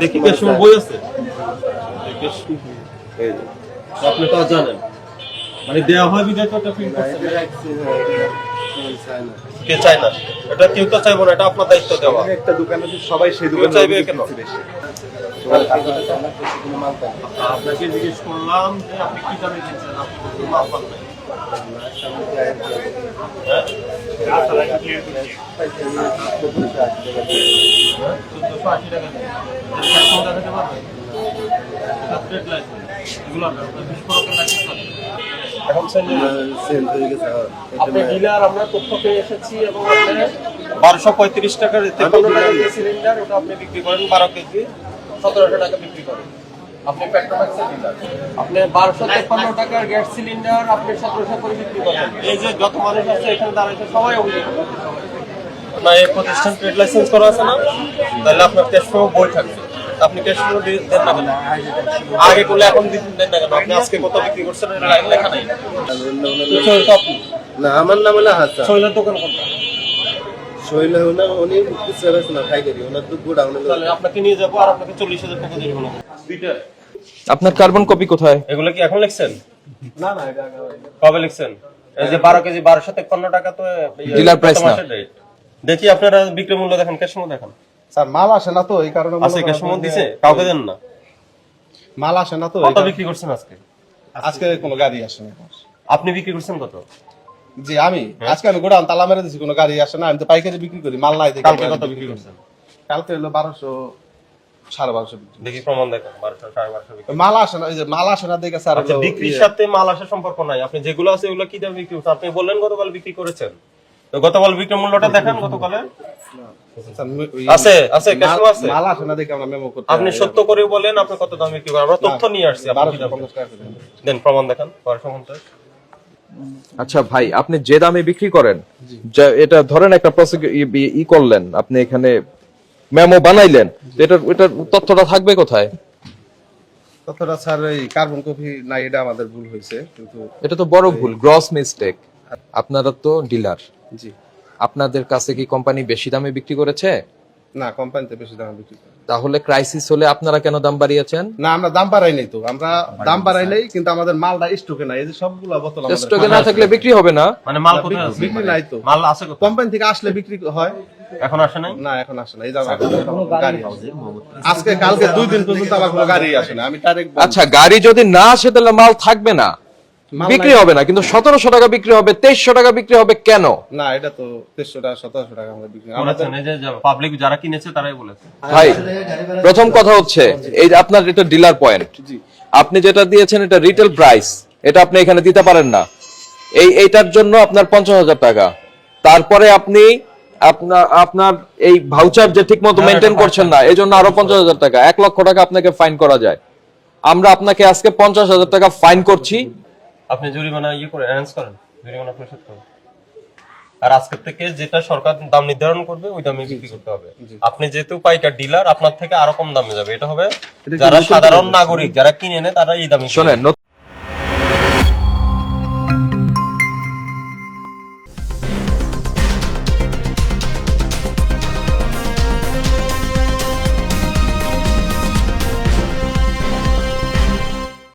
দেখি ক্যাশমেমো বই আছে। আপনি তো জানেন মানে দেওয়া হয় বিদায় তো প্রিন্ট করতে কে চায় না, এটা কেউ তো চাইবো না, এটা আপনার দায়িত্ব দেওয়া। একটা দোকান আছে, সবাই সেই দোকানে চাইবে কেন? আপনাকে জিজ্ঞেস করলাম যে আপনি কি দামে কিনছেন, আপনি তো মাল পান নাই। হ্যাঁ? 1480 টাকা দিয়ে। ক্যাশমেমো দেখাতে পারবেন? সাবজেক্ট লাইসেন্স এগুলো না, বিস্ফোরকের লাইসেন্স আছে। এখন সেল হয়ে গেছে। আপনি ডিলার, আমরা তথ্য পেয়ে এসেছি এবং আপনি 1235 টাকার 53 টাকা দিয়ে সিলিন্ডার, ওটা আপনি বিক্রি করেন 12 কেজি 1700 টাকা বিক্রি করেন। আপনি পেট্রোম্যাক্সের ডিলার, আপনি 1253 টাকার গ্যাস সিলিন্ডার আপনি 1700 করে বিক্রি করেন। এই যে যত মানুষ আছে এখানে দাঁড়াইছে সবাই অভিযোগ করছে। না, এই প্রতিষ্ঠান ট্রেড লাইসেন্স করা আছে না, তাহলে আপনার ক্যাশমেমো বই থাকবে। আপনি ক্যাশমেমো দেন না কেন? আগে করলে এখন দেন না কেন? আপনি আজকে কত বিক্রি করছেন লেখা নাই। না, আমার নাম হলো হাসান। শৈলের দোকান কোনটা? শৈল না, উনি সার্ভিস না পাইকারি, ওনার তো গোডাউনে। তাহলে আপনাকে নিয়ে যাবো আর আপনাকে 40,000 টাকা দিয়ে দেবো। দুইটা। আপনার কার্বন কপি কোথায়? এগুলো কি এখন লিখছেন? না না, এটা কবে লিখছেন? এই যে 12 কেজি 1253 টাকা তো ডিলার প্রাইস না। দেখি আপনারা বিক্রয় মূল্য দেখেন, ক্যাশমেমো দেখেন। স্যার মাল আসে না তো, এই কারণে আছে ক্যাশমেমো দিছে, কাউকে দেন না। মাল আসে না তো। কত বিক্রি করছেন আজকে? আজকে কোনো গাড়ি আসে না। আপনি বিক্রি করছেন কত? জি আমি আজকে আমি গোডাউন তালা মেরে দিছি, কোনো গাড়ি আসে না। আমি তো পাইকারি বিক্রি করি, মাল নাই দেখে। কালকে কত বিক্রি করছেন? কালকে হলো 1200 1250 বিক্রি। দেখি প্রমাণ দেখেন। 1200 1250 বিক্রি। মাল আসে না, এই যে মাল আসে না দেখে স্যার। আচ্ছা, বিক্রির সাথে মাল আসার সম্পর্ক নাই। আপনি যেগুলো আছে ওগুলো কি দামে বিক্রি করছেন? আপনি বললেন গতকাল বিক্রি করেছেন, তো গতকাল বিক্রয় মূল্যটা দেখেন গতকালে। আছে আছে ক্যাশমেমো আছে। মাল আসে না দেখে আমরা মেমো করতে। আপনি সত্য করে বলেন আপনি কত দামে বিক্রি করেন, আমরা তথ্য নিয়ে আসছি। আপনি কি দাম 1250 টাকা দেন। দেন, প্রমাণ দেখান। 1250। আচ্ছা ভাই, আপনি যে দামে বিক্রি করেন, এটা ধরেন একটা ই করলেন, আপনি এখানে মেমো বানাইলেন, এটার তথ্যটা থাকবে কোথায়? ততটা স্যার এই কার্বন কপি নাই, এটা আমাদের ভুল হয়েছে, কিন্তু এটা তো বড় ভুল, গ্রস মিস্টেক। আপনারা তো ডিলার, জি আপনাদের কাছে কি কোম্পানি বেশি দামে বিক্রি করেছে? না, কোম্পানিতে বেশি দাম বিক্রি করে। তাহলে ক্রাইসিস হলে আপনারা কেন দাম বাড়িয়েছেন? না, আমরা দাম বাড়াই নাই তো, আমরা দাম বাড়াই নাই, কিন্তু আমাদের মালটা স্টকে নাই। এই যে সবগুলা বোতল আমাদের স্টকে না থাকলে বিক্রি হবে না। মানে মাল কোথায় আছে? বিক্রি নাই তো। মাল আছে কোথায়? কোম্পানি থেকে আসলে বিক্রি হয়। এখন আসে নাই? না, এখন আসে না। এই যে আমার গাড়ি আছে। আজকে কালকে 2 দিন পর্যন্ত আমার কোনো গাড়ি আসে না। আমি ডাইরেক্ট আচ্ছা, গাড়ি যদি না আসে তাহলে মাল থাকবে না, বিক্রি হবে না। কিন্তু 1700 টাকা বিক্রি হবে, 2300 টাকা বিক্রি হবে কেন? না, এটা তো 2300 টাকা 1700 টাকা আমরা বিক্রি। বলেছেন, এই যে পাবলিক যারা কিনেছে তারাই বলেছে। ভাই, প্রথম কথা হচ্ছে এই যে আপনার এটা ডিলার পয়েন্ট, আপনি যেটা দিয়েছেন এটা রিটেল প্রাইস, এটা আপনি এখানে দিতে পারেন না। এইটার জন্য আপনার 50,000 টাকা। তারপরে আপনি আপনার এই ভাউচার যে ঠিক মতো মেনটেন করছেন না, এই জন্য আরো 50,000 টাকা, 1 লক্ষ টাকা আপনাকে ফাইন করা যায়। আমরা আপনাকে আজকে 50,000 টাকা ফাইন করছি। আপনি জরিমানা করে অ্যারেঞ্জ করেন, জরিমানা পরিশোধ করেন। আর আজকের থেকে যেটা সরকার দাম নির্ধারণ করবে ওই দামে বিক্রি করতে হবে। আপনি যেহেতু পাইকার ডিলার, আপনার থেকে আরো কম দামে যাবে। এটা হবে যারা সাধারণ নাগরিক যারা কিনে নেয় তারা এই দামে শোনেন।